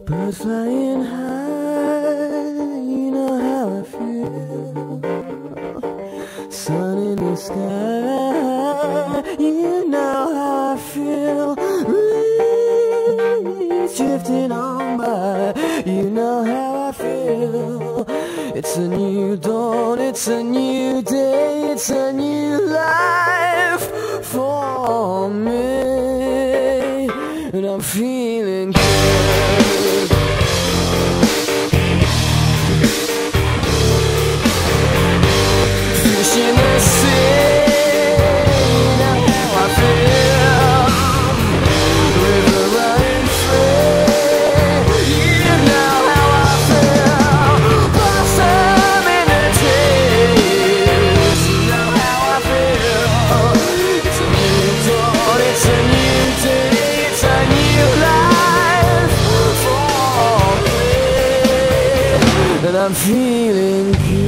Birds flying high, you know how I feel. Sun in the sky, you know how I feel. Breeze drifting on by, you know how I feel. It's a new dawn, it's a new day, it's a new life for me, and I'm feeling good. Fish in the sea, you know how I feel. River running free, you know how I feel. Blossom in the trees, you know how I feel. It's a new dawn, it's a new day, it's a new life for me, and I'm feeling good.